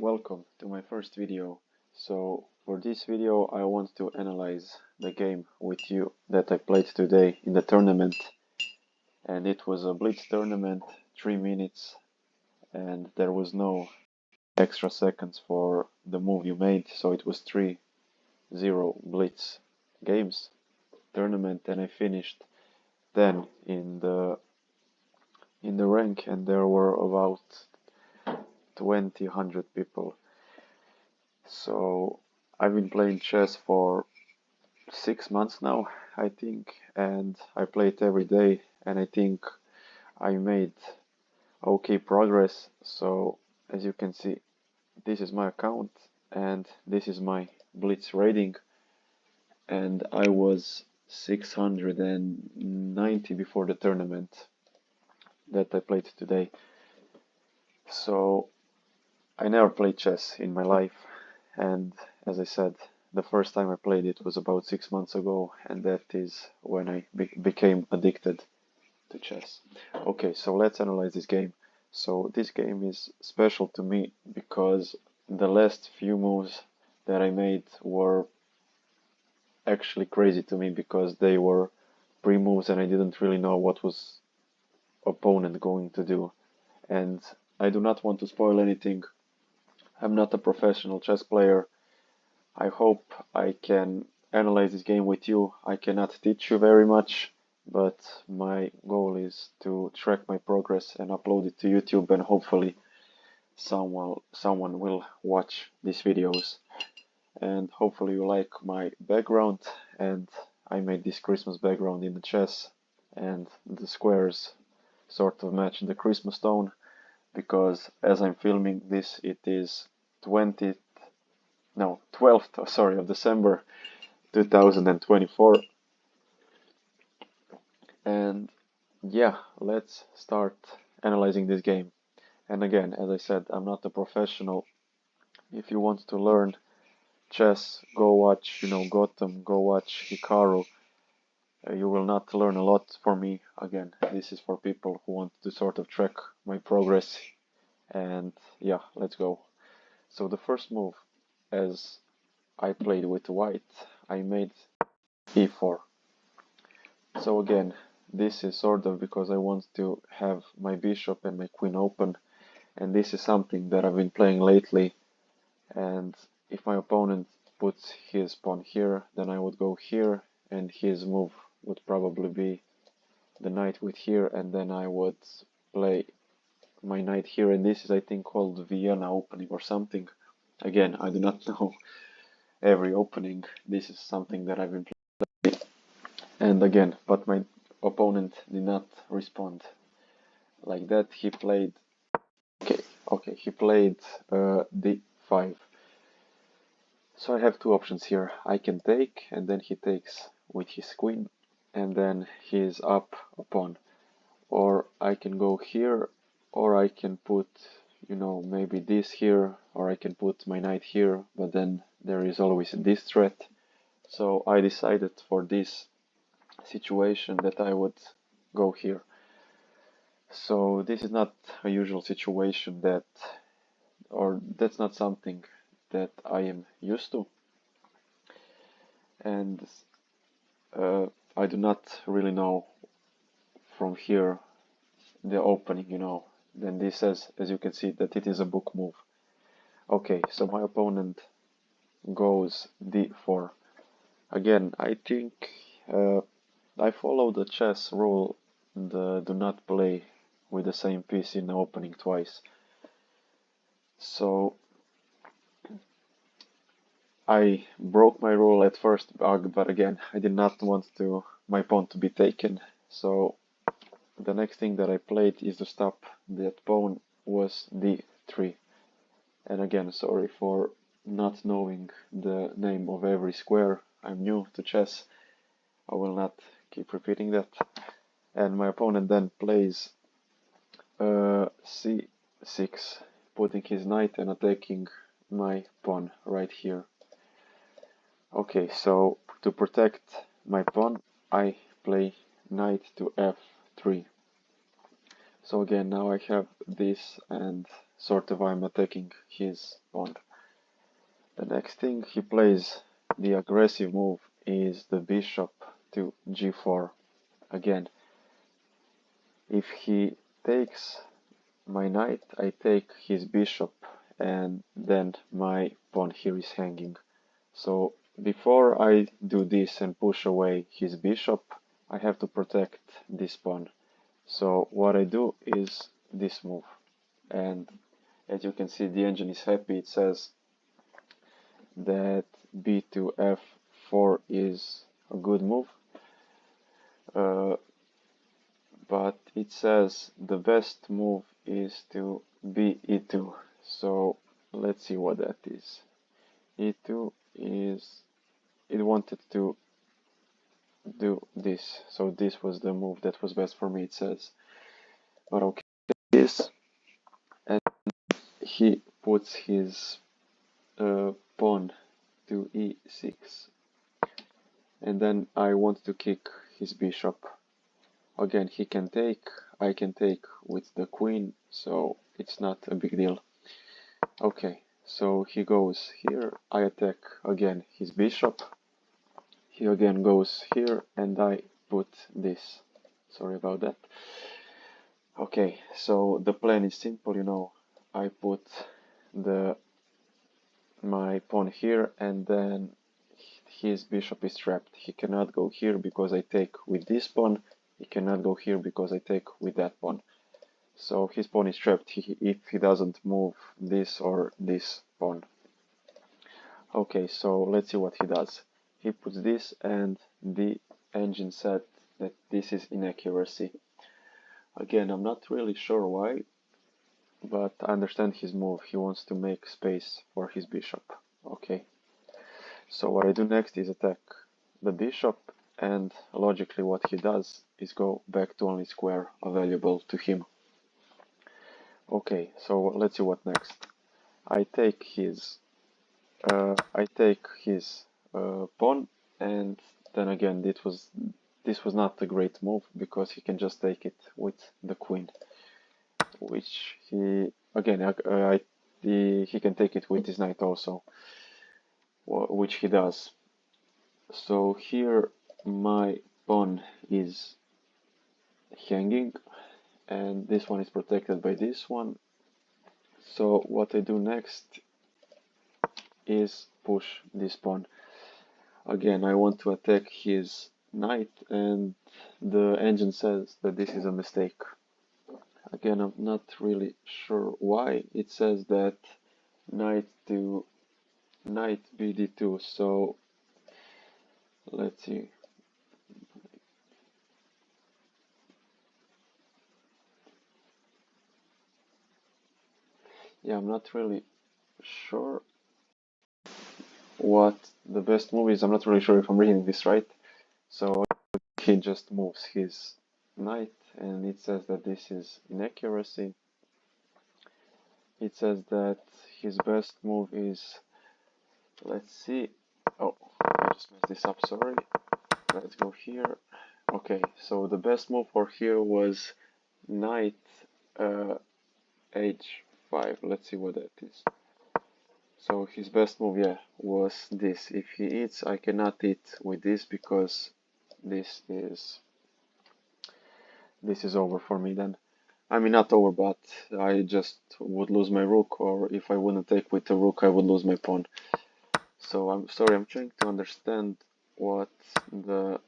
welcome to my first video. So for this video I want to analyze the game with you that I played today in the tournament, and it was a Blitz tournament, 3 minutes, and there was no extra seconds for the move you made, so it was 3-0 Blitz games tournament, and I finished then in the rank, and there were about 100 people. So I've been playing chess for 6 months now, I think, and I play it every day, and I think I made okay progress. So as you can see, this is my account and this is my Blitz rating, and I was 690 before the tournament that I played today. So I never played chess in my life, and as I said, the first time I played it was about 6 months ago, and that is when I became addicted to chess. Okay, so let's analyze this game. So this game is special to me because the last few moves that I made were actually crazy to me, because they were pre-moves and I didn't really know what was opponent going to do. And I do not want to spoil anything. I'm not a professional chess player. I hope I can analyze this game with you. I cannot teach you very much, but my goal is to track my progress and upload it to YouTube, and hopefully someone will watch these videos. And hopefully you like my background, and I made this Christmas background in the chess, and the squares sort of match the Christmas tone, because as I'm filming this, it is 12th of December 2024. And yeah, let's start analyzing this game. And again, as I said, I'm not a professional. If you want to learn chess, go watch, Gotham, go watch Hikaru. You will not learn a lot from me. Again, this is for people who want to sort of track my progress. And yeah, let's go. So the first move, as I played with white, I made e4. So again, this is sort of because I want to have my bishop and my queen open, and this is something that I've been playing lately. And if my opponent puts his pawn here, then I would go here, and his move would probably be the knight with here, and then I would play my knight here, and this is, I think, called Vienna opening or something. Again, I do not know every opening. This is something that I've been playing. And again, but my opponent did not respond like that. He played he played d5. So I have two options here. I can take, and then he takes with his queen, and then he is up a pawn. Or I can go here, or I can put, maybe this here, or I can put my knight here, but then there is always this threat. So I decided for this situation that I would go here. So this is not a usual situation that's not something that I am used to. And I do not really know from here the opening, Then this says, as you can see, that it is a book move. Okay, so my opponent goes d4. Again, I think I follow the chess rule, do not play with the same piece in the opening twice. So I broke my rule at first, but again, I did not want my pawn to be taken. So the next thing that I played is to stop that pawn was d3. And again, sorry for not knowing the name of every square. I'm new to chess. I will not keep repeating that. And my opponent then plays c6, putting his knight and attacking my pawn right here. Okay, so to protect my pawn, I play knight to f3. So again, now I have this, and sort of I'm attacking his pawn. The next thing he plays, the aggressive move, is the bishop to g4. Again, if he takes my knight, I take his bishop, and then my pawn here is hanging. So before I do this and push away his bishop, I have to protect this pawn. So what I do is this move. And as you can see, the engine is happy. It says that b to f4 is a good move. But it says the best move is to b e2. So let's see what that is. e2 is, it wanted to do this, so this was the move that was best for me, it says. But okay, this, and he puts his pawn to e6, and then I want to kick his bishop. Again, he can take, I can take with the queen, so it's not a big deal. Okay, so he goes here, I attack again his bishop. He again goes here, and I put this. Sorry about that. Okay, so the plan is simple, you know. I put my pawn here, and then his bishop is trapped. He cannot go here because I take with this pawn. He cannot go here because I take with that pawn. So his pawn is trapped if he doesn't move this or this pawn. Okay, so let's see what he does. He puts this, and the engine said that this is inaccuracy. Again, I'm not really sure why, but I understand his move. He wants to make space for his bishop. Okay, so what I do next is attack the bishop, and logically what he does is go back to only square available to him. Okay, so let's see what next. I take his pawn, and then again this was not a great move because he can just take it with the queen, which he again he can take it with his knight also, which he does. So here my pawn is hanging, and this one is protected by this one. So what I do next is push this pawn. Again, I want to attack his knight, and the engine says that this is a mistake. Again, I'm not really sure why. It says that knight to knight bd2, so let's see. Yeah, I'm not really sure what the best move is. I'm not really sure if I'm reading this right. So he just moves his knight, and it says that this is inaccuracy. It says that his best move is, let's see, oh, I just messed this up, sorry. Let's go here. Okay, so the best move for here was knight h5. Let's see what that is. So his best move, yeah, was this. If he eats, I cannot eat with this because this is over for me then. I mean, not over, but I just would lose my rook, or if I wouldn't take with the rook, I would lose my pawn. So I'm sorry, I'm trying to understand what the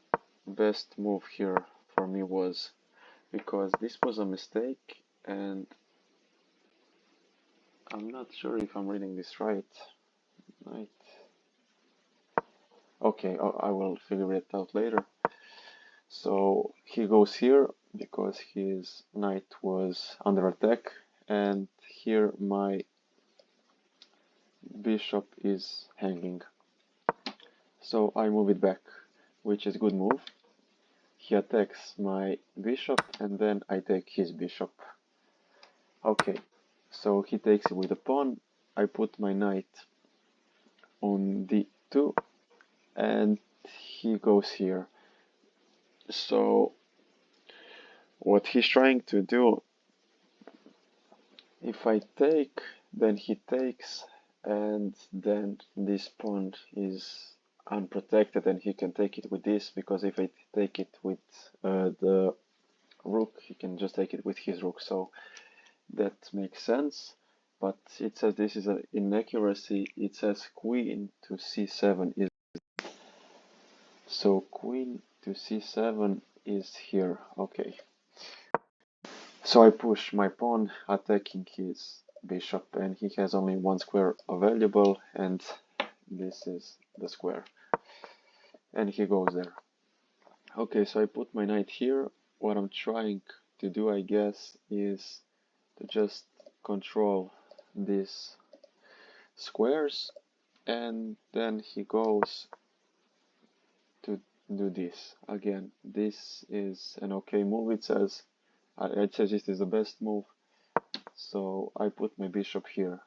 best move here for me was, because this was a mistake, and I'm not sure if I'm reading this right. Right. Okay, I will figure it out later. So he goes here because his knight was under attack, and here my bishop is hanging. So I move it back, which is a good move. He attacks my bishop, and then I take his bishop. Okay, so he takes it with a pawn. I put my knight on d2, and he goes here. So what he's trying to do If I take, then he takes, and then this pawn is unprotected and he can take it with this, because if I take it with the rook, he can just take it with his rook, so that makes sense. But it says this is an inaccuracy. It says queen to c7 is, so queen to c7 is here. Okay, so I push my pawn attacking his bishop, and he has only one square available, and this is the square, and he goes there. Okay, so I put my knight here. What I'm trying to do, I guess, is to just control these squares, and then he goes to do this. Again, this is an okay move, it says. It says this is the best move, so I put my bishop here.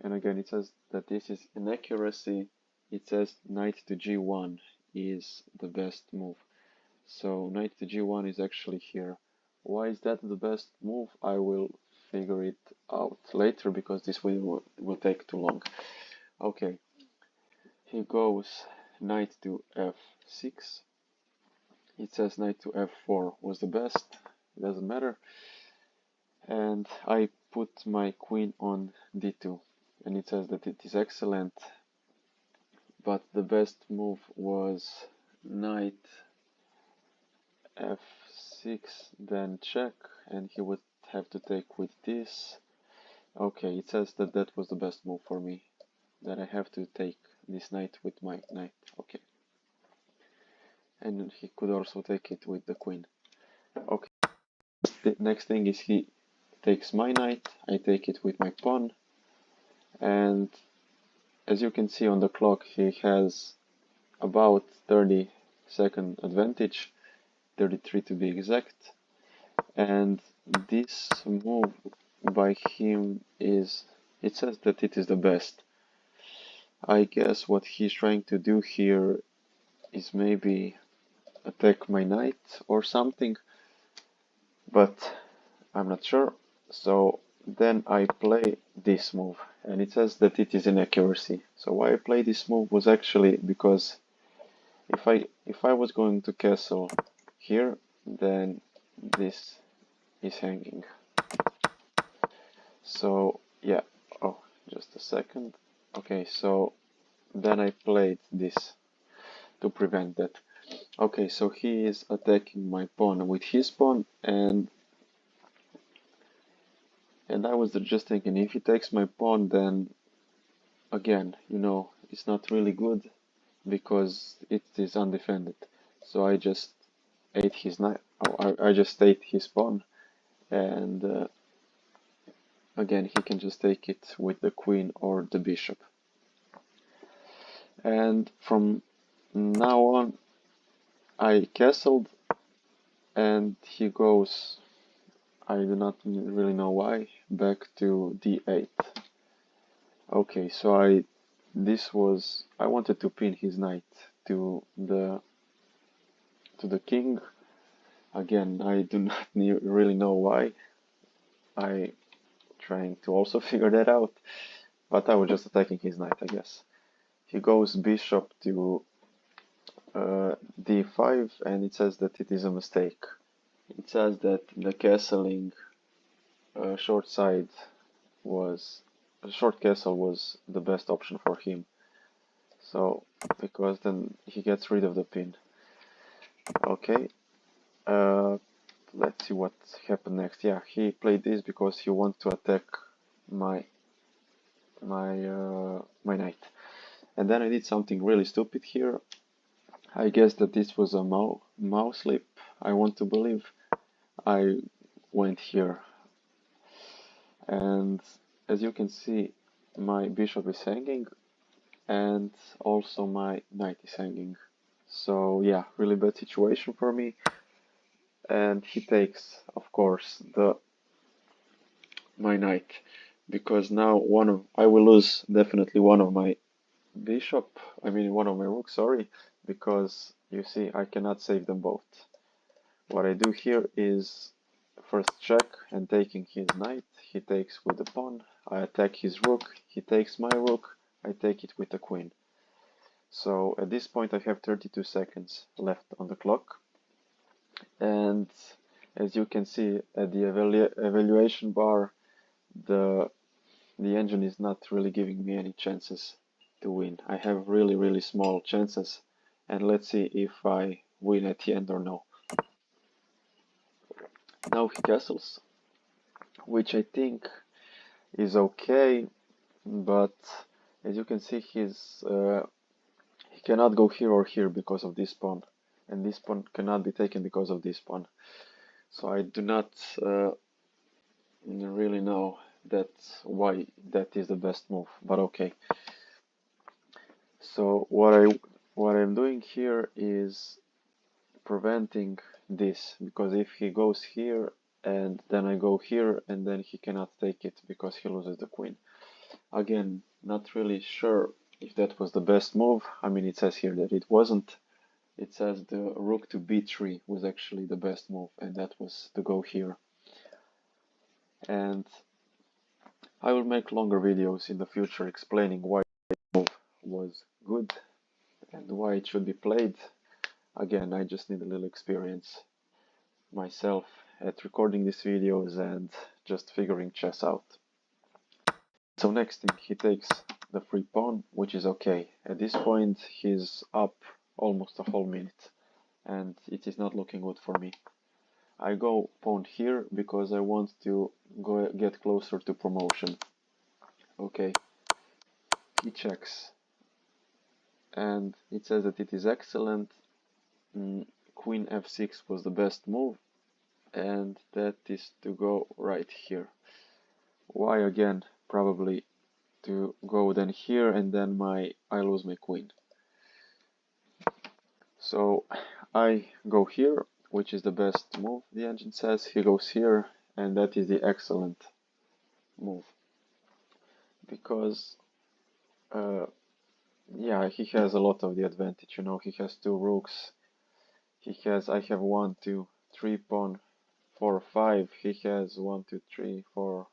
And again, it says that this is inaccuracy. It says knight to g1 is the best move. So knight to g1 is actually here. Why is that the best move? I will figure it out later, because this will take too long. Okay, he goes knight to f6. It says knight to f4 was the best. It doesn't matter. And I put my queen on d2, and it says that it is excellent, but the best move was knight f6, then check, and he would have to take with this. Okay, it says that that was the best move for me, that I have to take this knight with my knight. Okay, and he could also take it with the queen. Okay, the next thing is he takes my knight, I take it with my pawn, and as you can see on the clock, he has about 30-second advantage, 33 to be exact, and this move by him is, it says that it is the best. I guess what he's trying to do here is maybe attack my knight or something, but I'm not sure. So then I play this move, and it says that it is inaccuracy. So why I play this move was actually because if I was going to castle here, then this is hanging. So yeah, oh, just a second. Okay, so then I played this to prevent that. Okay, so he is attacking my pawn with his pawn, and I was just thinking, if he takes my pawn, then again, you know, it's not really good because it is undefended. So I just ate his knight. Oh, I just ate his pawn, and again, he can just take it with the queen or the bishop. And from now on, I castled, and he goes, I do not really know why, back to d8. Okay, so I wanted to pin his knight to the king. Again, I do not really know why. I trying to also figure that out, but I was just attacking his knight, I guess. He goes bishop to d5, and it says that it is a mistake. It says that the castling short castle was the best option for him. So, because then he gets rid of the pin. Okay, let's see what happened next. Yeah, he played this because he wants to attack my knight. And then I did something really stupid here. I guess that this was a mouse slip. I want to believe. I went here, and as you can see, my bishop is hanging, and also my knight is hanging. So yeah, really bad situation for me. And he takes, of course, my knight, because now I will lose definitely one of my one of my rooks, sorry, because you see I cannot save them both. What I do here is first check and taking his knight. He takes with the pawn. I attack his rook. He takes my rook. I take it with the queen. So at this point I have 32 seconds left on the clock. And as you can see at the evaluation bar, the engine is not really giving me any chances to win. I have really small chances, and let's see if I win at the end or no. Now he castles, which I think is okay, but as you can see he cannot go here or here because of this pawn, and this pawn cannot be taken because of this pawn. So I do not really know why that is the best move, but okay. So what I'm doing here is preventing this, because if he goes here and then I go here, and then he cannot take it because he loses the queen. Again, not really sure if that was the best move. I mean, it says here that it wasn't. It says the rook to b3 was actually the best move, and that was to go here. And I will make longer videos in the future explaining why the move was good and why it should be played. Again, I just need a little experience myself at recording these videos and just figuring chess out. So next thing, he takes the free pawn, which is okay. At this point he's up almost a whole minute and it is not looking good for me. I go pawn here because I want to get closer to promotion. Okay, he checks and it says that it is excellent. Queen f6 was the best move, and that is to go right here. Why again? Probably to go then here, and then I lose my queen. So I go here, which is the best move, the engine says. He goes here, and that is the excellent move, because yeah, he has a lot of the advantage. You know, he has two rooks. I have 1, 2, 3 pawn, 4, 5. He has 1, 2, 3, 4,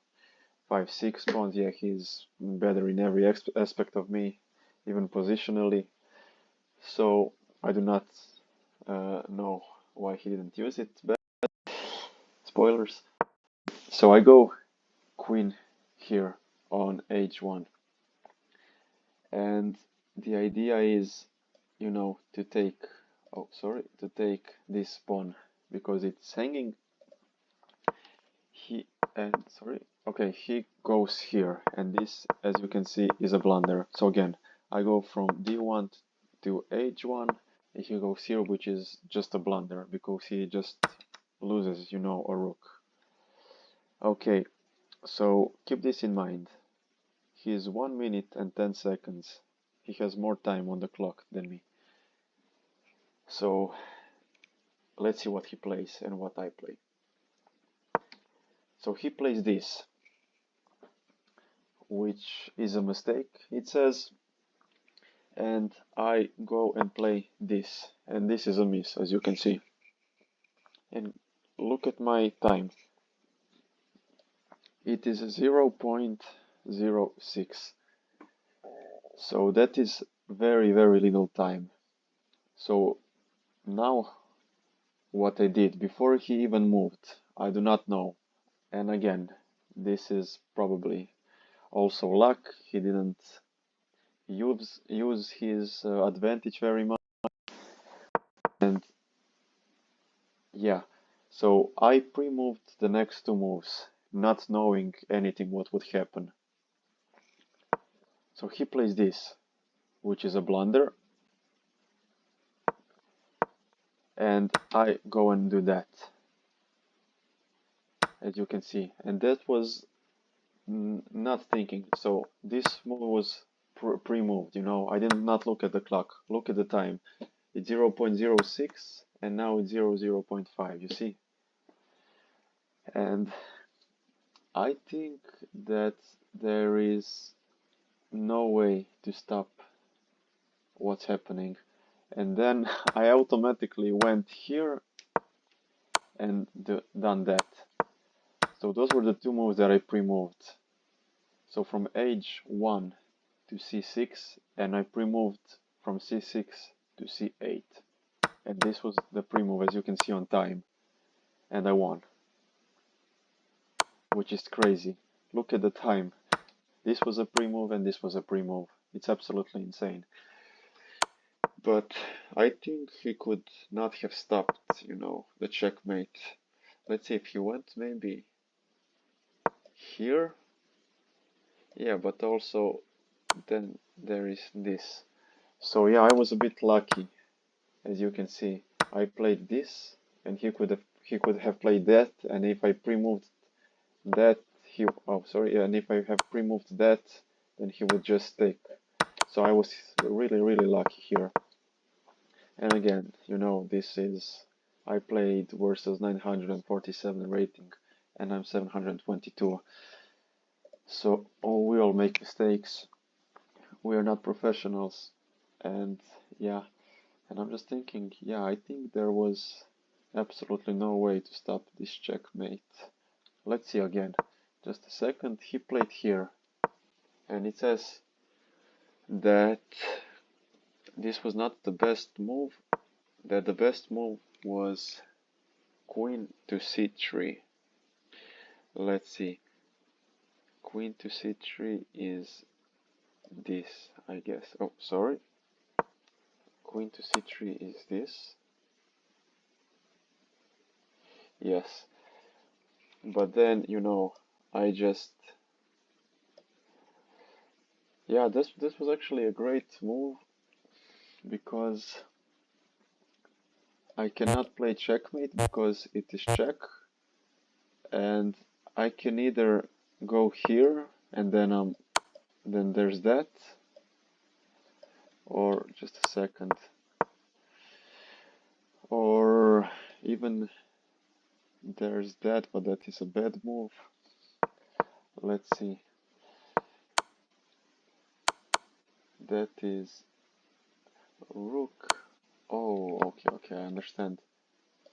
5, 6 pawns. Yeah, he's better in every aspect of me, even positionally. So I do not know why he didn't use it, but spoilers. So I go queen here on h1, and the idea is, you know, to take this pawn because it's hanging. He goes here, and this, as you can see, is a blunder. So again, I go from d1 to h1, and he goes here, which is just a blunder because he just loses, you know, a rook. Okay, so keep this in mind. He is 1 minute and 10 seconds. He has more time on the clock than me. So let's see what he plays and what I play. So he plays this, which is a mistake, it says, and I go and play this, and this is a miss, as you can see. And look at my time. It is 0.06. So that is very little time. So now what I did before he even moved, I do not know. And again, this is probably also luck. He didn't use his advantage very much. And yeah, so I pre-moved the next two moves, not knowing anything what would happen. So he plays this, which is a blunder, and I go and do that, as you can see. And that was not thinking. So this move was pre-moved, you know. I did not look at the clock. Look at the time. It's 0.06 and now it's 0.5, you see. And I think that there is no way to stop what's happening. And then I automatically went here and done that. So those were the two moves that I pre-moved. So from h1 to c6, and I pre-moved from c6 to c8. And this was the pre-move, as you can see, on time. And I won. Which is crazy. Look at the time. This was a pre-move and this was a pre-move. It's absolutely insane. But I think he could not have stopped, the checkmate. Let's see if he went maybe here. Yeah, but also then there is this. So yeah, I was a bit lucky. As you can see, I played this and he could have played that, and if I pre-moved that, and if I have pre-moved that, then he would just take. So I was really lucky here. And again, this is, I played versus 947 rating and I'm 722. So we all make mistakes. We are not professionals. And yeah, and I'm just thinking, yeah, I think there was absolutely no way to stop this checkmate. Let's see again. Just a second. He played here. And it says that this was not the best move. That the best move was queen to c3. Let's see. Queen to c3 is this, I guess. Oh, sorry. Queen to c3 is this. Yes. But then, I just... Yeah, this was actually a great move because I cannot play checkmate because it is check, and I can either go here and then there's that, or just a second, or even there's that, but that is a bad move. Let's see. That is rook. Oh, okay, I understand.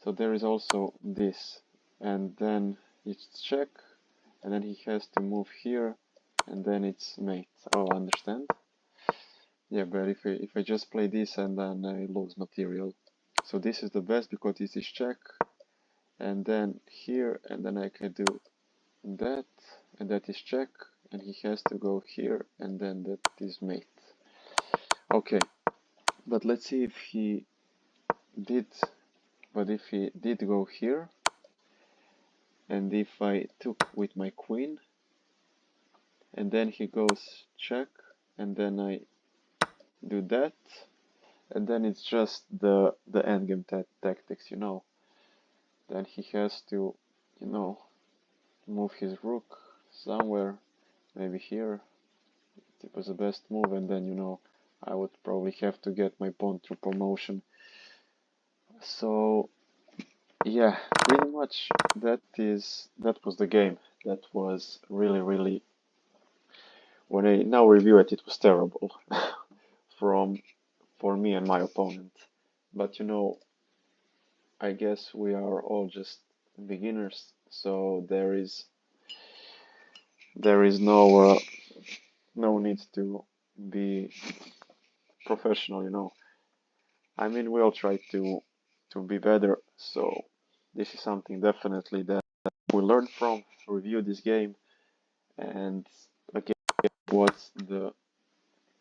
So there is also this, and then it's check, and then he has to move here, and then it's mate. Oh, I understand. Yeah, but if I just play this and then I lose material. So this is the best because this is check, and then here, and then I can do that, and that is check, and he has to go here, and then that is mate. Okay, but let's see if he did, but if he did go here, and if I took with my queen, and then he goes check, and then I do that, and then it's just the endgame tactics, Then he has to, move his rook somewhere, maybe here. It was the best move, and then, I would probably have to get my pawn through promotion. So yeah, pretty much that was the game. That was really, when I now review it, it was terrible for me and my opponent. But I guess we are all just beginners, so there is no need to be professional. I mean, we all try to be better, so this is something definitely that we learn from, review this game, and again, what's the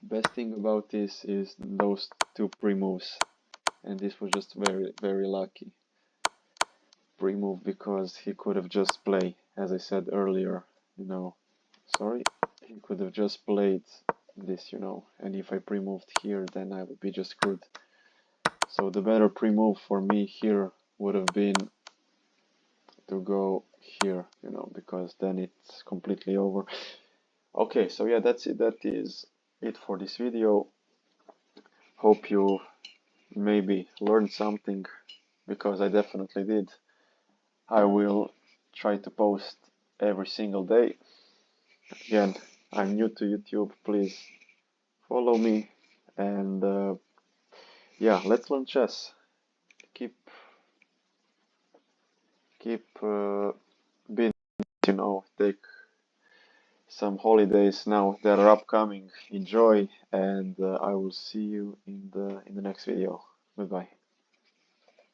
best thing about this is those two pre-moves, and this was just very lucky pre-move because he could have just played, as I said earlier, sorry, he could have just played this, and if I pre-moved here, then I would be just screwed. So the better pre-move for me here would have been to go here, because then it's completely over. Okay, so yeah, that's it. That is it for this video. Hope you maybe learned something, because I definitely did. I will try to post every single day. Again, I'm new to YouTube. Please follow me, and yeah, let's learn chess. Keep being you know, take some holidays now that are upcoming. Enjoy, and I will see you in the next video. Goodbye.